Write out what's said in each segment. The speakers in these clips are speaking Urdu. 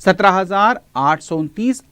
17,829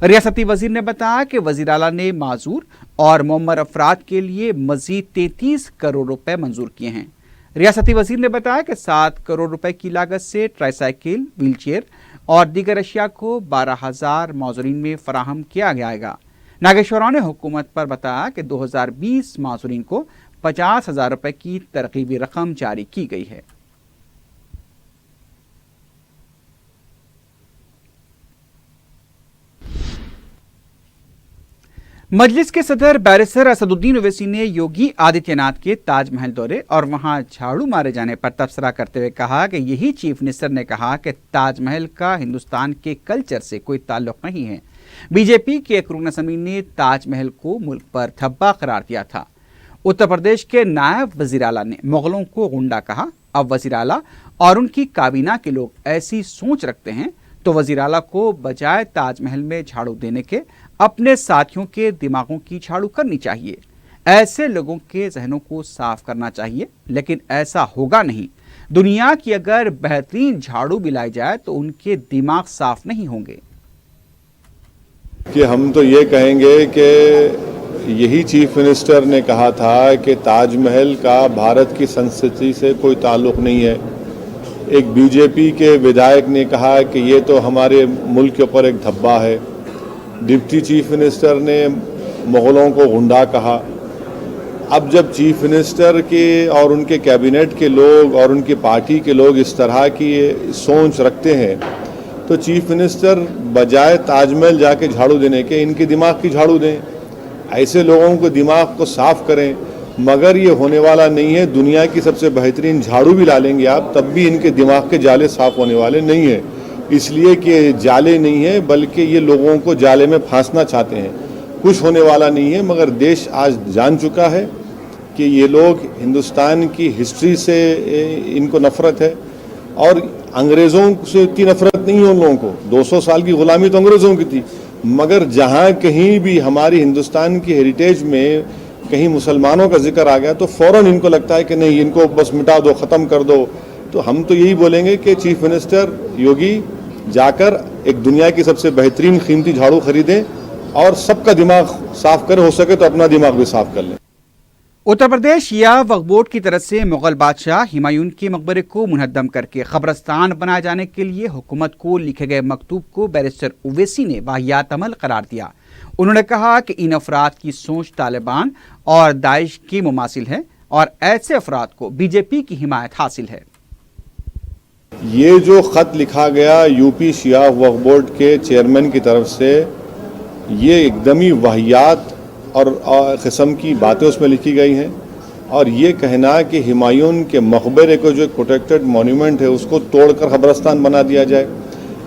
ریاستی وزیر نے بتایا کہ وزیر اعلیٰ نے معذور اور معمر افراد کے لیے مزید 33 کروڑ روپے منظور کیے ہیں۔ ریاستی وزیر نے بتایا کہ 7 کروڑ روپے کی لاگت سے ٹرائی سائیکل، ویل چیئر اور دیگر اشیاء کو 12,000 معذورین میں فراہم کیا جائے گا۔ ناگیشور راؤ نے حکومت پر بتایا کہ 2020 معذورین کو 50,000 روپے کی ترغیبی رقم جاری کی گئی ہے۔ مجلس کے صدر بیرسٹر اسد الدین اویسی نے یوگی آدتیہ ناتھ کے تاج محل دورے اور وہاں جھاڑو مارے جانے پر تبصرہ کرتے ہوئے کہا کہ یہی چیف منسٹر نے کہا کہ تاج محل کا ہندوستان کے کلچر سے کوئی تعلق نہیں ہے۔ بی جے پی کے ایک رکن اسمبلی نے تاج محل کو ملک پر دھبا قرار دیا تھا۔ اتر پردیش کے نائب وزیر اعلیٰ نے مغلوں کو غنڈہ کہا۔ اب وزیر اعلیٰ اور ان کی کابینہ کے لوگ ایسی سوچ رکھتے ہیں تو وزیر اعلیٰ کو بجائے تاج محل میں جھاڑو دینے کے اپنے ساتھیوں کے دماغوں کی جھاڑو کرنی چاہیے۔ ایسے لوگوں کے ذہنوں کو صاف کرنا چاہیے، لیکن ایسا ہوگا نہیں۔ دنیا کی اگر بہترین جھاڑو بھی لائی جائے تو ان کے دماغ صاف نہیں ہوں گے۔ کہ ہم تو یہ کہیں گے کہ یہی چیف منسٹر نے کہا تھا کہ تاج محل کا بھارت کی سنسکرتی سے کوئی تعلق نہیں ہے۔ ایک بی جے پی کے ودھائک نے کہا کہ یہ تو ہمارے ملک کے اوپر ایک دھبا ہے۔ ڈپٹی چیف منسٹر نے مغلوں کو غنڈہ کہا۔ اب جب چیف منسٹر کے اور ان کے کیبنٹ کے لوگ اور ان کی پارٹی کے لوگ اس طرح کی سوچ رکھتے ہیں تو چیف منسٹر بجائے تاج محل جا کے جھاڑو دینے کے ان کے دماغ کی جھاڑو دیں، ایسے لوگوں کو دماغ کو صاف کریں۔ مگر یہ ہونے والا نہیں ہے۔ دنیا کی سب سے بہترین جھاڑو بھی لا لیں گے آپ، تب بھی ان کے دماغ کے جالے صاف ہونے والے نہیں ہیں، اس لیے کہ جالے نہیں ہیں بلکہ یہ لوگوں کو جالے میں پھانسنا چاہتے ہیں۔ کچھ ہونے والا نہیں ہے، مگر دیش آج جان چکا ہے کہ یہ لوگ ہندوستان کی ہسٹری سے ان کو نفرت ہے، اور انگریزوں سے اتنی نفرت نہیں ہے ان لوگوں کو۔ 200 سال کی غلامی تو انگریزوں کی تھی، مگر جہاں کہیں بھی ہماری ہندوستان کی ہیریٹیج میں کہیں مسلمانوں کا ذکر آ گیا تو فوراً ان کو لگتا ہے کہ نہیں، ان کو بس مٹا دو، ختم کر دو۔ تو ہم تو یہی بولیں گے کہ چیف منسٹر یوگی جا کر ایک دنیا کی سب سے بہترین قیمتی جھاڑو خریدیں اور سب کا دماغ صاف کریں، ہو سکے تو اپنا دماغ بھی صاف کر لیں۔ اتر پردیش یا وقف بورڈ کی طرف سے مغل بادشاہ ہمایوں کے مقبرے کو منہدم کر کے قبرستان بنائے جانے کے لیے حکومت کو لکھے گئے مکتوب کو بیرسٹر اویسی نے واہیات عمل قرار دیا۔ انہوں نے کہا کہ ان افراد کی سوچ طالبان اور داعش کی مماثل ہے اور ایسے افراد کو بی جے پی کی حمایت حاصل ہے۔ یہ جو خط لکھا گیا یو پی شیعہ وقف بورڈ کے چیئرمین کی طرف سے، یہ ایک دم ہی واہیات اور قسم کی باتیں اس میں لکھی گئی ہیں، اور یہ کہنا کہ ہمایوں کے مقبرے کو جو ایک پروٹیکٹڈ مونیومنٹ ہے اس کو توڑ کر قبرستان بنا دیا جائے،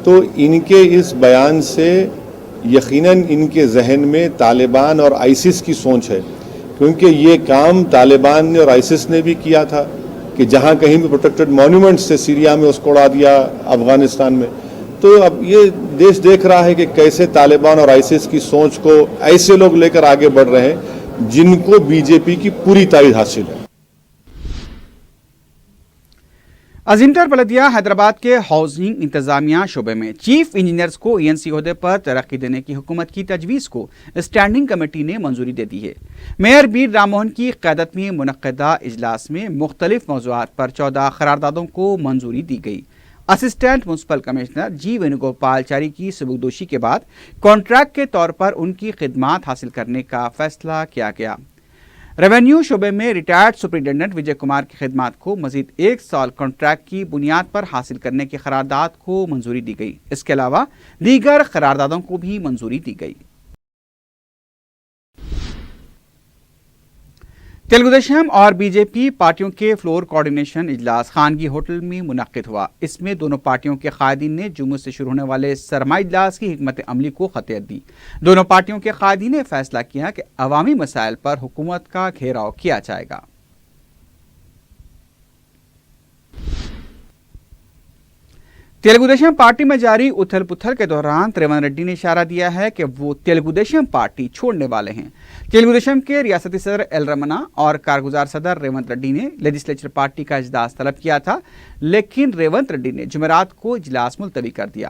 تو ان کے اس بیان سے یقیناً ان کے ذہن میں طالبان اور آئیسس کی سوچ ہے، کیونکہ یہ کام طالبان نے اور آئیسس نے بھی کیا تھا کہ جہاں کہیں بھی پروٹیکٹڈ مونیومنٹس سے سیریا میں اس کو اڑا دیا، افغانستان میں۔ تو اب یہ دیش دیکھ رہا ہے کہ کیسے طالبان اور آئیسس کی سوچ کو ایسے لوگ لے کر آگے بڑھ رہے ہیں جن کو بی جے پی کی پوری تائید حاصل ہے۔ عظیم تر بلدیہ حیدرآباد کے ہاؤسنگ انتظامیہ شعبے میں چیف انجینئرز کو ای این سی عہدے پر ترقی دینے کی حکومت کی تجویز کو اسٹینڈنگ کمیٹی نے منظوری دے دی ہے۔ میئر بیر رام موہن کی قیادت میں منعقدہ اجلاس میں مختلف موضوعات پر 14 قراردادوں کو منظوری دی گئی۔ اسسٹنٹ میونسپل کمشنر جی وینو گوپال چاری کی سبکدوشی کے بعد کانٹریکٹ کے طور پر ان کی خدمات حاصل کرنے کا فیصلہ کیا گیا۔ ریونیو شعبے میں ریٹائرڈ سپرنٹینڈنٹ وجے کمار کی خدمات کو مزید 1 سال کانٹریکٹ کی بنیاد پر حاصل کرنے کی قرارداد کو منظوری دی گئی۔ اس کے علاوہ دیگر قراردادوں کو بھی منظوری دی گئی۔ تلگو دیشم اور بی جے پی پارٹیوں کے فلور کوارڈینیشن اجلاس خانگی ہوٹل میں منعقد ہوا۔ اس میں دونوں پارٹیوں کے قائدین نے جمعہ سے شروع ہونے والے سرمائی اجلاس کی حکمت عملی کو خطیت دی۔ دونوں پارٹیوں کے قائدین نے فیصلہ کیا کہ عوامی مسائل پر حکومت کا گھیراؤ کیا جائے گا۔ تیلگو دیشم پارٹی میں جاری اتھل پتھل کے دوران ریونت ریڈی نے اشارہ دیا ہے کہ وہ تیلگو دیشم پارٹی چھوڑنے والے ہیں۔ تیلگو دیشم کے ریاستی صدر ایل رمنا اور کارگزار صدر ریونت ریڈی نے لیجسلیچر پارٹی کا اجلاس طلب کیا تھا، لیکن ریونت ریڈی نے جمعرات کو اجلاس ملتوی کر دیا۔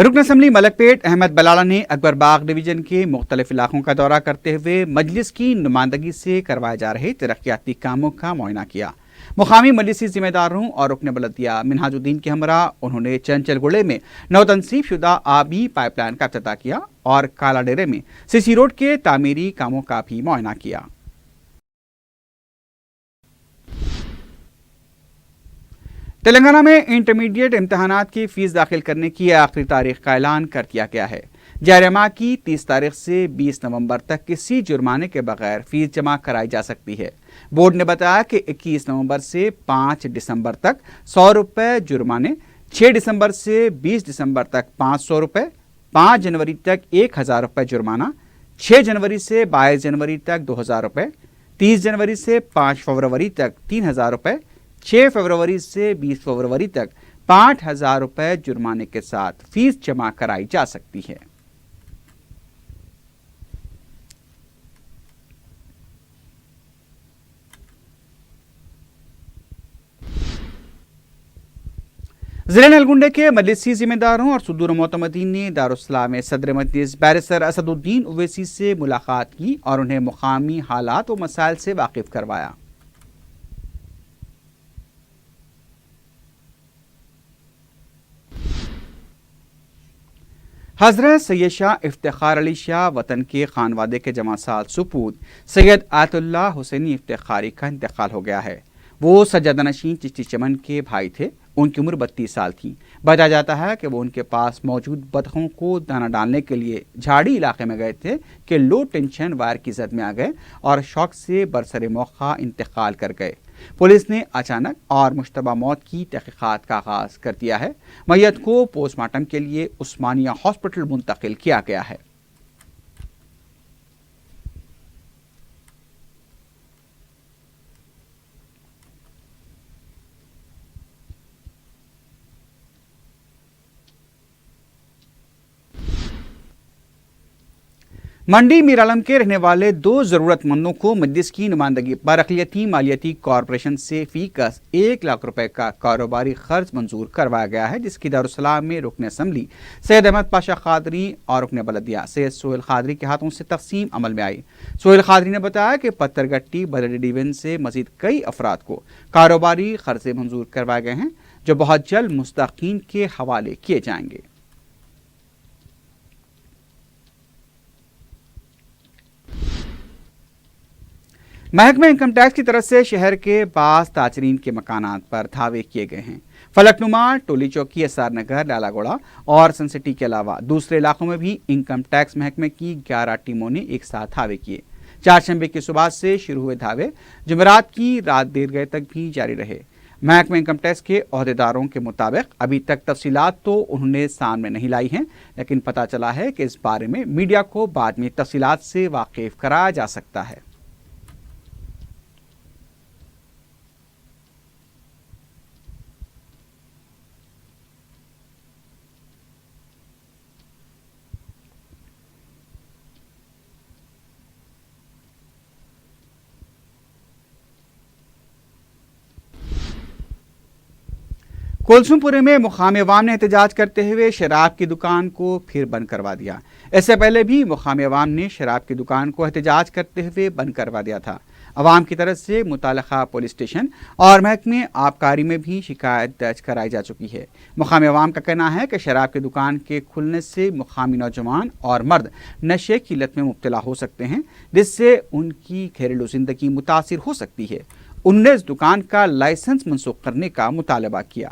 رکن اسمبلی ملک پیٹ احمد بلالا نے اکبر باغ ڈویژن کے مختلف علاقوں کا دورہ کرتے ہوئے مجلس کی نمائندگی سے کروائے جا رہے ترقیاتی کاموں کا معائنہ کیا۔ مقامی مجلسی ذمہ داروں اور رکن بلدیہ منہاج الدین کے ہمراہ انہوں نے چنچل گڑے میں نو تنصیب شدہ آبی پائپ لائن کا افتتاح کیا اور کالا ڈیرے میں سیسی روڈ کے تعمیری کاموں کا بھی معائنہ کیا۔ تلنگانہ میں انٹرمیڈیٹ امتحانات کی فیس داخل کرنے کی آخری تاریخ کا اعلان کر دیا گیا ہے۔ جاری ماہ کی 30 تاریخ سے 20 نومبر تک کسی جرمانے کے بغیر فیس جمع کرائی جا سکتی ہے۔ بورڈ نے بتایا کہ 21 نومبر سے 5 دسمبر تک 100 روپے جرمانے، 6 دسمبر سے 20 دسمبر تک 500 روپے، 5 جنوری تک 1000 روپے جرمانہ، 6 جنوری سے 22 جنوری تک 2000 روپے، 30 جنوری سے 5 فروری تک 3000 روپے، 6 فروری سے 20 فروری تک 5000 روپے جرمانے کے ساتھ فیس جمع کرائی جا سکتی ہے۔ ضلع نلگنڈے کے مجلسی ذمہ داروں اور صدور معتمدین نے دارالسلام میں صدر مجلس بیرسٹر اسد الدین اویسی سے ملاقات کی اور انہیں مقامی حالات و مسائل سے واقف کروایا۔ حضرت سید شاہ افتخار علی شاہ وطن کے خانوادے کے جمع سال سپود سید آیت اللہ حسینی افتخاری کا انتقال ہو گیا ہے۔ وہ سجادہ نشین چشتی چمن کے بھائی تھے۔ ان کی عمر 32 سال تھی۔ بتایا جاتا ہے کہ وہ ان کے پاس موجود بطخوں کو دانہ ڈالنے کے لیے جھاڑی علاقے میں گئے تھے کہ لو ٹینشن وائر کی زد میں آ گئے اور شوق سے برسر موقع انتقال کر گئے۔ پولیس نے اچانک اور مشتبہ موت کی تحقیقات کا آغاز کر دیا ہے۔ میت کو پوسٹ مارٹم کے لیے عثمانیہ ہاسپٹل منتقل کیا گیا ہے۔ منڈی میرالم کے رہنے والے 2 ضرورت مندوں کو مجلس کی نمائندگی پر اقلیتی مالیاتی کارپوریشن سے فی کس 1 لاکھ روپے کا کاروباری خرچ منظور کروایا گیا ہے، جس کی دارالسلام میں رکن اسمبلی سید احمد پاشا قادری اور رکن بلدیہ سید سہیل قادری کے ہاتھوں سے تقسیم عمل میں آئی۔ سہیل قادری نے بتایا کہ پتھر گٹی بلدی ڈویژن سے مزید کئی افراد کو کاروباری خرچے منظور کروائے گئے ہیں، جو بہت جلد مستحقین کے حوالے کیے جائیں گے۔ محکمہ انکم ٹیکس کی طرف سے شہر کے بعض تاجرین کے مکانات پر دھاوے کیے گئے ہیں۔ فلک نما، ٹولی چوکی، SR نگر، لالا گوڑا اور سن سٹی کے علاوہ دوسرے علاقوں میں بھی انکم ٹیکس محکمے کی 11 ٹیموں نے ایک ساتھ دھاوے کیے۔ چہارشنبے کی صبح سے شروع ہوئے دھاوے جمعرات کی رات دیر گئے تک بھی جاری رہے۔ محکمہ انکم ٹیکس کے عہدیداروں کے مطابق ابھی تک تفصیلات تو انہوں نے سامنے نہیں لائی ہیں، لیکن پتہ چلا ہے کہ اس بارے میں میڈیا کو بعد میں تفصیلات سے واقف کرایا جا سکتا ہے۔ کولسم پورے میں مقامی عوام نے احتجاج کرتے ہوئے شراب کی دکان کو پھر بند کروا دیا۔ اس سے پہلے بھی مقامی عوام نے شراب کی دکان کو احتجاج کرتے ہوئے بند کروا دیا تھا۔ عوام کی طرف سے متعلقہ پولیس اسٹیشن اور محکمہ آبکاری میں بھی شکایت درج کرائی جا چکی ہے۔ مقامی عوام کا کہنا ہے کہ شراب کی دکان کے کھلنے سے مقامی نوجوان اور مرد نشے کی لت میں مبتلا ہو سکتے ہیں، جس سے ان کی گھریلو زندگی متاثر ہو سکتی ہے۔ انہوں نے اس دکان کا لائسنس منسوخ کرنے کا مطالبہ کیا۔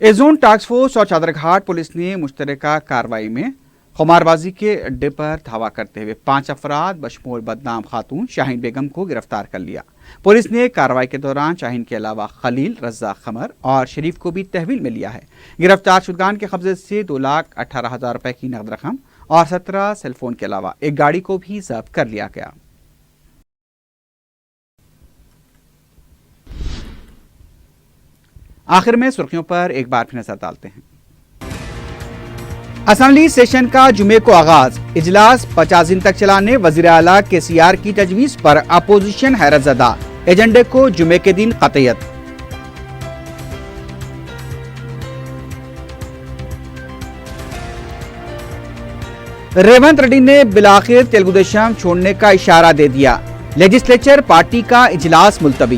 ایزون ٹاسک فورس اور چادر گھاٹ پولیس نے مشترکہ کارروائی میں خمار بازی کے اڈے پر دھاوا کرتے ہوئے 5 افراد بشمول بدنام خاتون شاہین بیگم کو گرفتار کر لیا۔ پولیس نے کارروائی کے دوران شاہین کے علاوہ خلیل، رزاق قمر اور شریف کو بھی تحویل میں لیا ہے۔ گرفتار شدگان کے قبضے سے 2,18,000 روپے کی نقد رقم اور 17 سیل فون کے علاوہ ایک گاڑی کو بھی ضبط کر لیا گیا۔ آخر میں سرخیوں پر ایک بار پھر نظر ڈالتے ہیں۔ اسمبلی سیشن کا جمعے کو آغاز، اجلاس 50 دن تک چلانے وزیر اعلیٰ KCR کی تجویز پر اپوزیشن حیرت زدہ، ایجنڈے کو جمعے کے دن قطعیت۔ ریونت ریڈی نے بالآخر تلگو دیشم چھوڑنے کا اشارہ دے دیا، لیجسلیچر پارٹی کا اجلاس ملتوی۔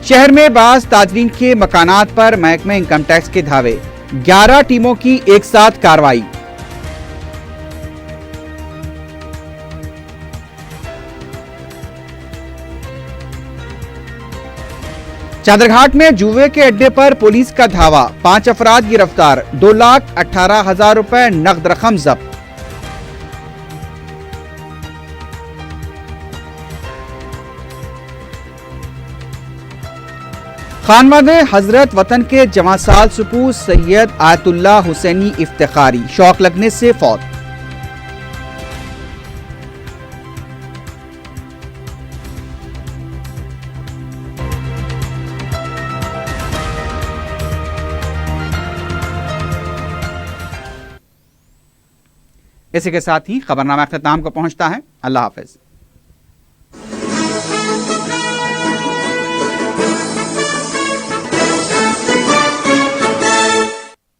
شہر میں بعض تاجرین کے مکانات پر محکمہ انکم ٹیکس کے دھاوے، 11 ٹیموں کی ایک ساتھ کارروائی۔ چادرگھاٹ میں جوئے کے اڈے پر پولیس کا دھاوا، 5 افراد گرفتار، 2,18,000 روپے نقد رقم ضبط۔ خانوادہ حضرت وطن کے جواں سال سپو سید آیت اللہ حسینی افتخاری شوق لگنے سے فوت۔ اسی کے ساتھ ہی خبرنامہ اختتام کو پہنچتا ہے۔ اللہ حافظ۔